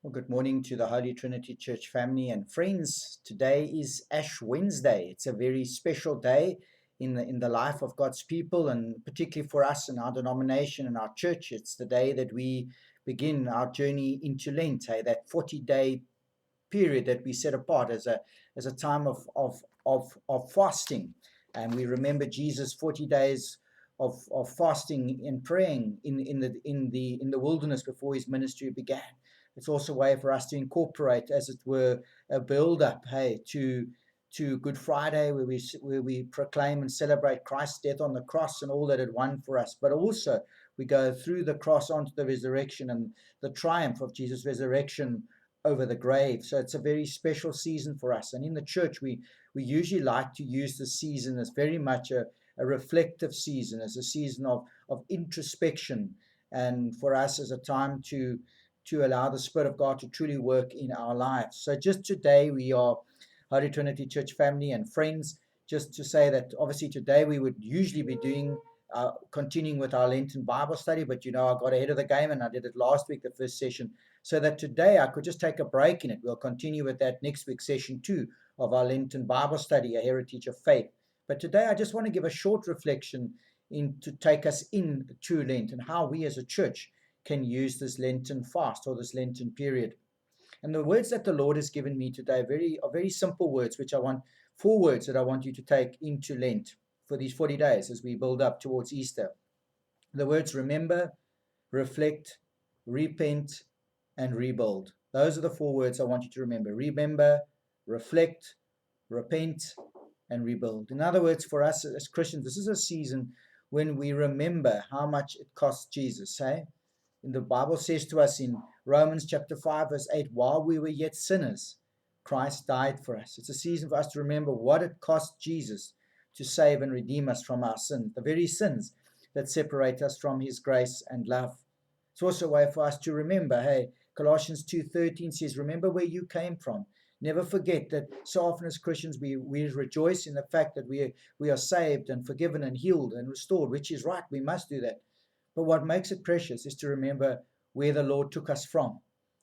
Well, good morning to the Holy Trinity Church family and friends. Today is Ash Wednesday. It's a very special day in the life of God's people, and particularly for us in our denomination and our church. It's the day that we begin our journey into Lent, that 40-day period that we set apart as a time of fasting. And we remember Jesus 40 days of fasting and praying in the wilderness before his ministry began. It's also a way for us to incorporate, as it were, a build up, to Good Friday, where we proclaim and celebrate Christ's death on the cross and all that it won for us. But also we go through the cross onto the resurrection and the triumph of Jesus' resurrection over the grave. So it's a very special season for us. And in the church, we usually like to use the season as very much a reflective season, as a season of introspection, and for us as a time to allow the Spirit of God to truly work in our lives. So just today we are Holy Trinity Church family and friends, just to say that obviously today we would usually be doing continuing with our Lenten Bible study, but I got ahead of the game and I did it last week, the first session, so that today I could just take a break in it. We'll continue with that next week, session 2 of our Lenten Bible study, A Heritage of Faith. But today I just want to give a short reflection to take us into Lent and how we as a church can use this Lenten fast or this Lenten period. And the words that the Lord has given me today are very simple words, which I want, 4 words that I want you to take into Lent for these 40 days as we build up towards Easter. The words remember, reflect, repent, and rebuild. Those are the 4 words I want you to remember. Remember, reflect, repent, and rebuild. In other words, for us as Christians, this is a season when we remember how much it cost Jesus. And the Bible says to us in Romans chapter 5, verse 8, while we were yet sinners, Christ died for us. It's a season for us to remember what it cost Jesus to save and redeem us from our sins, the very sins that separate us from his grace and love. It's also a way for us to remember, Colossians 2:13 says, remember where you came from. Never forget that so often as Christians we rejoice in the fact that we are saved and forgiven and healed and restored, which is right. We must do that. But what makes it precious is to remember where the Lord took us from.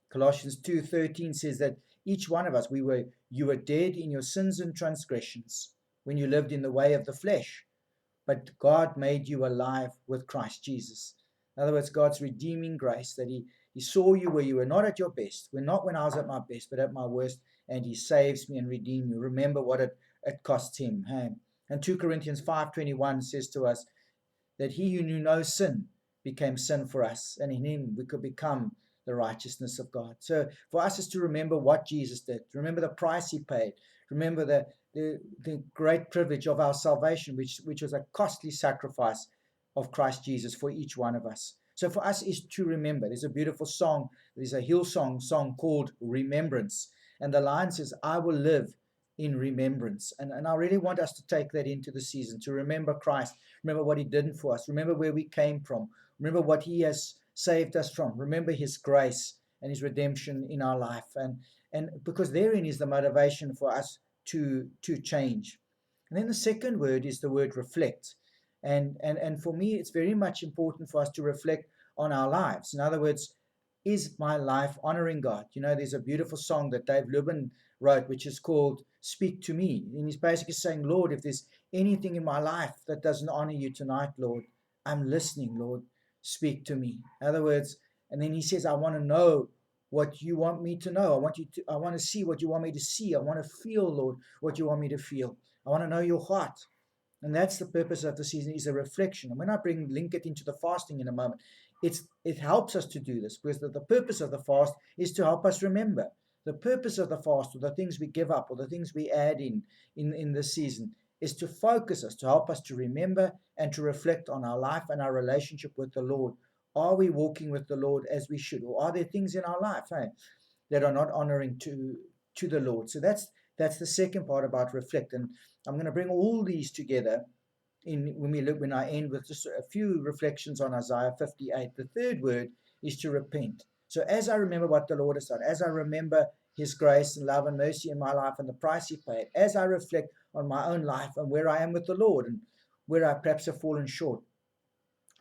Colossians 2:13 says that each one of us, you were dead in your sins and transgressions when you lived in the way of the flesh, but God made you alive with Christ Jesus. In other words, God's redeeming grace, that he saw you where you were not at your best, not when I was at my best, but at my worst, and he saves me and redeems me. Remember what it cost him. And 2 Corinthians 5:21 says to us that he who knew no sin became sin for us, and in him we could become the righteousness of God. So for us is to remember what Jesus did, remember the price he paid, remember the great privilege of our salvation, which was a costly sacrifice of Christ Jesus for each one of us. So for us is to remember. There's a beautiful song, there's a Hillsong song called Remembrance, and the line says, I will live in remembrance. And I really want us to take that into the season, to remember Christ, remember what he did for us, remember where we came from, remember what he has saved us from, remember his grace and his redemption in our life. And because therein is the motivation for us to change. And then the second word is the word reflect. And for me, it's very much important for us to reflect on our lives. In other words, is my life honoring God? There's a beautiful song that Dave Lubin wrote, which is called Speak to Me. And he's basically saying, Lord, if there's anything in my life that doesn't honor you tonight, Lord, I'm listening, Lord, speak to me. In other words, and then he says, I want to know what you want me to know. I want to see what you want me to see. I want to feel, Lord, what you want me to feel. I want to know your heart. And that's the purpose of the season, is a reflection. And when I link it into the fasting in a moment, it helps us to do this, because the purpose of the fast is to help us remember. The purpose of the fast, or the things we give up, or the things we add in this season, is to focus us, to help us to remember and to reflect on our life and our relationship with the Lord. Are we walking with the Lord as we should? Or are there things in our life that are not honoring to the Lord? So that's the second part about reflect. And I'm going to bring all these together when I end with just a few reflections on Isaiah 58. The third word is to repent. So as I remember what the Lord has done, as I remember his grace and love and mercy in my life and the price he paid, as I reflect on my own life and where I am with the Lord and where I perhaps have fallen short,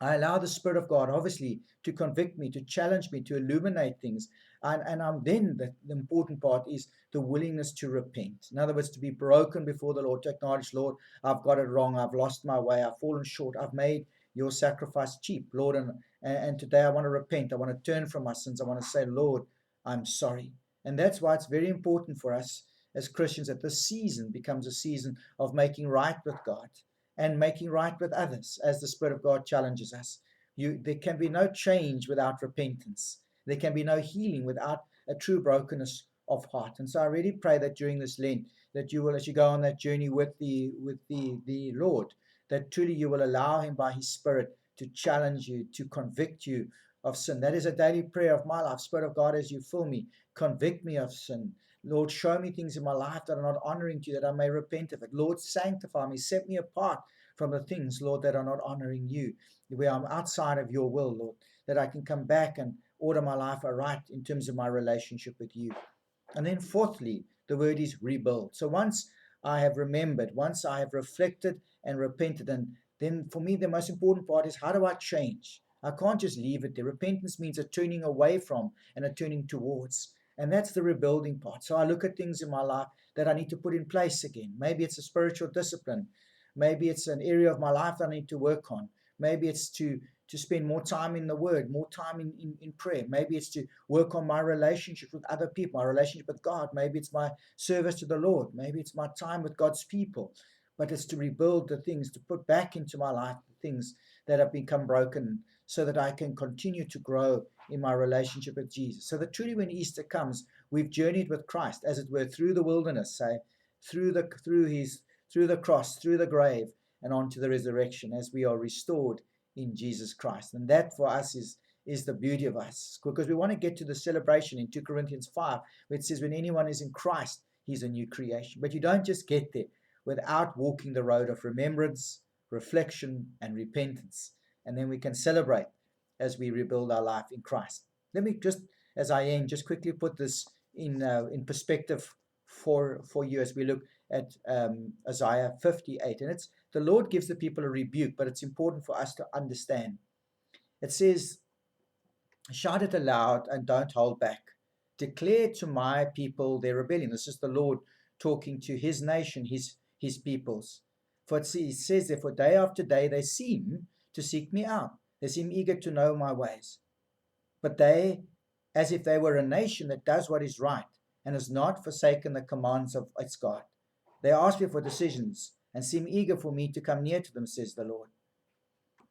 I allow the Spirit of God, obviously, to convict me, to challenge me, to illuminate things. And I'm then, the important part is the willingness to repent. In other words, to be broken before the Lord, to acknowledge, Lord, I've got it wrong. I've lost my way. I've fallen short. I've made your sacrifice cheap, Lord. And today I want to repent. I want to turn from my sins. I want to say, Lord, I'm sorry. And that's why it's very important for us as Christians that this season becomes a season of making right with God and making right with others as the Spirit of God challenges us. There can be no change without repentance. There can be no healing without a true brokenness of heart. And so I really pray that during this Lent, that you will, as you go on that journey with the Lord, that truly you will allow Him by His Spirit to challenge you, to convict you of sin. That is a daily prayer of my life. Spirit of God, as you fill me, convict me of sin. Lord, show me things in my life that are not honoring to you, that I may repent of it. Lord, sanctify me, set me apart from the things, Lord, that are not honoring you, where I'm outside of your will, Lord, that I can come back and order my life aright in terms of my relationship with you. And then fourthly, the word is rebuild. So once I have remembered, once I have reflected and repented, and then for me, the most important part is, how do I change? I can't just leave it there. Repentance means a turning away from and a turning towards. And that's the rebuilding part. So I look at things in my life that I need to put in place again. Maybe it's a spiritual discipline. Maybe it's an area of my life that I need to work on. Maybe it's to spend more time in the Word, more time in prayer. Maybe it's to work on my relationship with other people, my relationship with God. Maybe it's my service to the Lord. Maybe it's my time with God's people. But it's to rebuild the things, to put back into my life the things that have become broken, so that I can continue to grow in my relationship with Jesus. So that truly when Easter comes, we've journeyed with Christ, as it were, through the wilderness, say, through the cross, through the grave, and on to the resurrection, as we are restored in Jesus Christ. And that for us is the beauty of us, because we want to get to the celebration in 2 Corinthians 5, where it says, when anyone is in Christ, he's a new creation. But you don't just get there without walking the road of remembrance, reflection, and repentance. And then we can celebrate as we rebuild our life in Christ. Let me just, as I end, just quickly put this in perspective for you as we look at Isaiah 58. And it's, the Lord gives the people a rebuke, but it's important for us to understand. It says, shout it aloud and don't hold back. Declare to my people their rebellion. This is the Lord talking to his nation, his peoples. For it says, therefore, day after day they seem to seek me out. They seem eager to know my ways. But they, as if they were a nation that does what is right and has not forsaken the commands of its God. They ask me for decisions and seem eager for me to come near to them, says the Lord.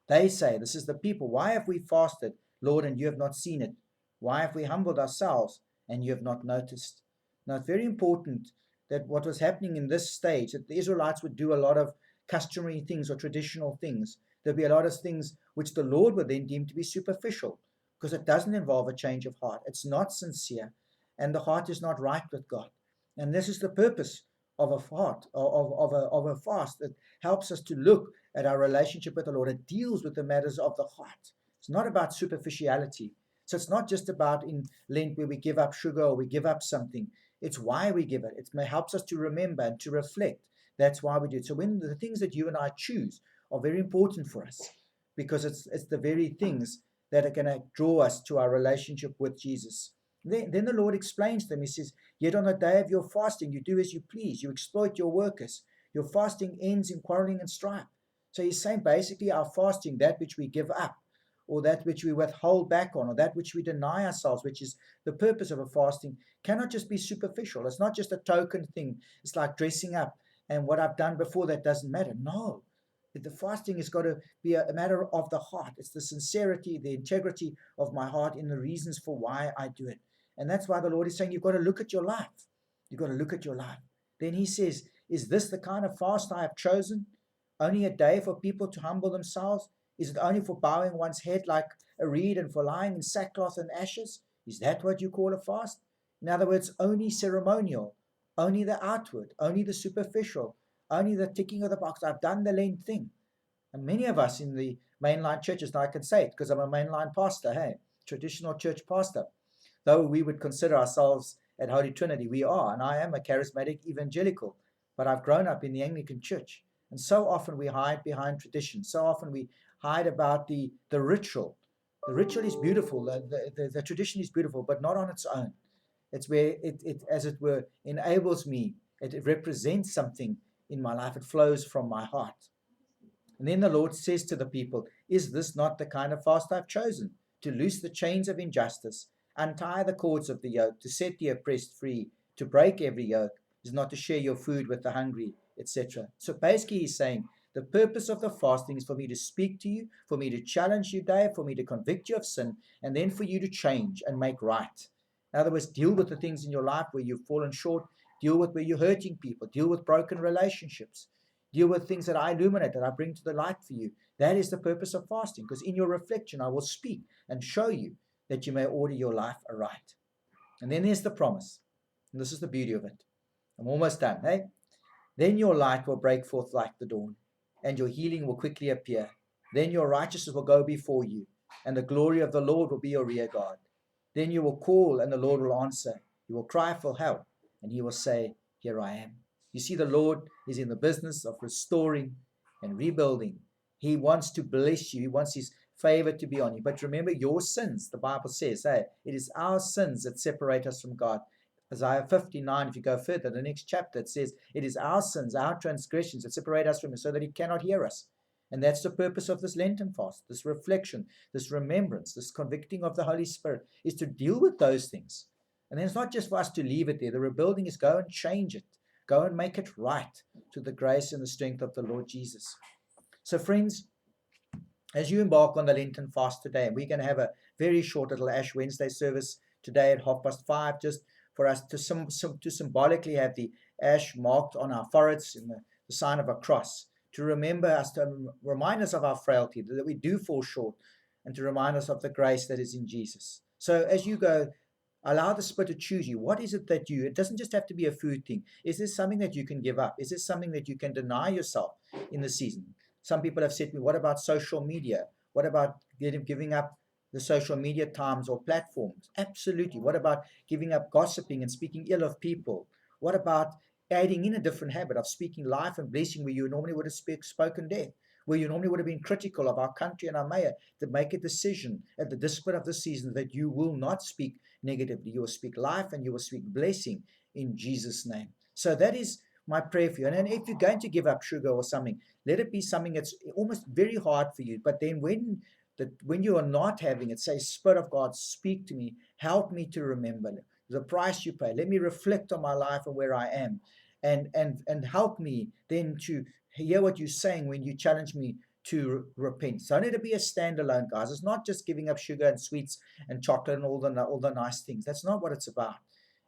They say, this is the people, why have we fasted, Lord, and you have not seen it? Why have we humbled ourselves and you have not noticed? Now, it's very important that what was happening in this stage, that the Israelites would do a lot of customary things or traditional things. There'd be a lot of things which the Lord would then deem to be superficial, because it doesn't involve a change of heart. It's not sincere, and the heart is not right with God. And this is the purpose of a of a fast that helps us to look at our relationship with the Lord. It deals with the matters of the heart. It's not about superficiality. So it's not just about in Lent where we give up sugar or we give up something. It's why we give it. It helps us to remember and to reflect. That's why we do it. So when the things that you and I choose are very important for us, because it's the very things that are going to draw us to our relationship with Jesus. Then the Lord explains to them. He says, yet on the day of your fasting, you do as you please. You exploit your workers. Your fasting ends in quarreling and strife. So he's saying basically our fasting, that which we give up, or that which we withhold back on, or that which we deny ourselves, which is the purpose of a fasting, cannot just be superficial. It's not just a token thing. It's like dressing up, and what I've done before, that doesn't matter. No, the fasting has got to be a matter of the heart. It's the sincerity, the integrity of my heart in the reasons for why I do it. And that's why the Lord is saying, you've got to look at your life. You've got to look at your life. Then he says, is this the kind of fast I have chosen? Only a day for people to humble themselves? Is it only for bowing one's head like a reed and for lying in sackcloth and ashes? Is that what you call a fast? In other words, only ceremonial, only the outward, only the superficial, only the ticking of the box. I've done the Lent thing. And many of us in the mainline churches, now I can say it because I'm a mainline pastor, hey, traditional church pastor. Though we would consider ourselves at Holy Trinity, we are, and I am a charismatic evangelical, but I've grown up in the Anglican church. And so often we hide behind tradition. So often we hide about the ritual. The ritual is beautiful, the tradition is beautiful, but not on its own. It's where it, as it were, enables me. It represents something in my life. It flows from my heart. And then the Lord says to the people, is this not the kind of fast I've chosen? To loose the chains of injustice, untie the cords of the yoke, to set the oppressed free, to break every yoke, is not to share your food with the hungry, etc. So basically, he's saying, the purpose of the fasting is for me to speak to you, for me to challenge you, Dave, for me to convict you of sin, and then for you to change and make right. In other words, deal with the things in your life where you've fallen short, deal with where you're hurting people, deal with broken relationships, deal with things that I illuminate, that I bring to the light for you. That is the purpose of fasting, because in your reflection, I will speak and show you that you may order your life aright. And then there's the promise. And this is the beauty of it. I'm almost done. Hey? Then your light will break forth like the dawn, and your healing will quickly appear. Then your righteousness will go before you, and the glory of the Lord will be your rear guard. Then you will call, and the Lord will answer. You will cry for help, and he will say, here I am. You see, the Lord is in the business of restoring and rebuilding. He wants to bless you. He wants his favor to be on you. But remember, your sins, the Bible says, hey, it is our sins that separate us from God. Isaiah 59, if you go further, the next chapter, it says, it is our sins, our transgressions that separate us from him so that he cannot hear us. And that's the purpose of this Lenten fast, this reflection, this remembrance, this convicting of the Holy Spirit, is to deal with those things. And then it's not just for us to leave it there. The rebuilding is go and change it. Go and make it right to the grace and the strength of the Lord Jesus. So friends, as you embark on the Lenten fast today, we're going to have a very short little Ash Wednesday service today at 5:30, just for us to symbolically have the ash marked on our foreheads in the sign of a cross, to remember us, to remind us of our frailty, that we do fall short, and to remind us of the grace that is in Jesus. So as you go, allow the Spirit to choose you. What is it that it doesn't just have to be a food thing. Is this something that you can give up? Is this something that you can deny yourself in the season? Some people have said to me, what about social media? What about giving up the social media times or platforms? Absolutely. What about giving up gossiping and speaking ill of people? What about adding in a different habit of speaking life and blessing where you normally would have spoken death? Where you normally would have been critical of our country and our mayor, to make a decision at the discipline of the season that you will not speak negatively. You will speak life and you will speak blessing in Jesus' name. So that is my prayer for you. And if you're going to give up sugar or something, let it be something that's almost very hard for you. But then when you are not having it, say, Spirit of God, speak to me, help me to remember the price you pay. Let me reflect on my life and where I am, and help me then to hear what you're saying when you challenge me to repent. So I need to be a standalone, guys. It's not just giving up sugar and sweets and chocolate and all the nice things. That's not what it's about.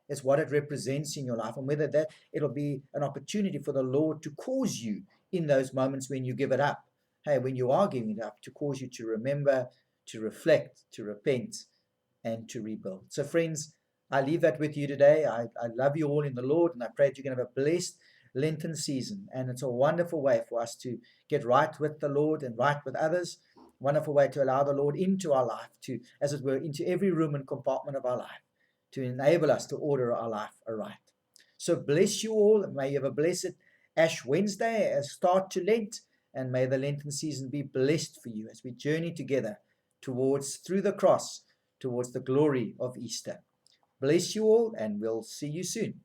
It's what it represents in your life, and whether that it'll be an opportunity for the Lord to cause you in those moments when you give it up. Hey, when you are giving it up, to cause you to remember, to reflect, to repent, and to rebuild. So friends, I leave that with you today. I love you all in the Lord, and I pray that you're going to have a blessed Lenten season. And it's a wonderful way for us to get right with the Lord and right with others. Wonderful way to allow the Lord into our life, to, as it were, into every room and compartment of our life, to enable us to order our life aright. So bless you all, and may you have a blessed Ash Wednesday as start to Lent, and may the Lenten season be blessed for you as we journey together through the cross, towards the glory of Easter. Bless you all, and we'll see you soon.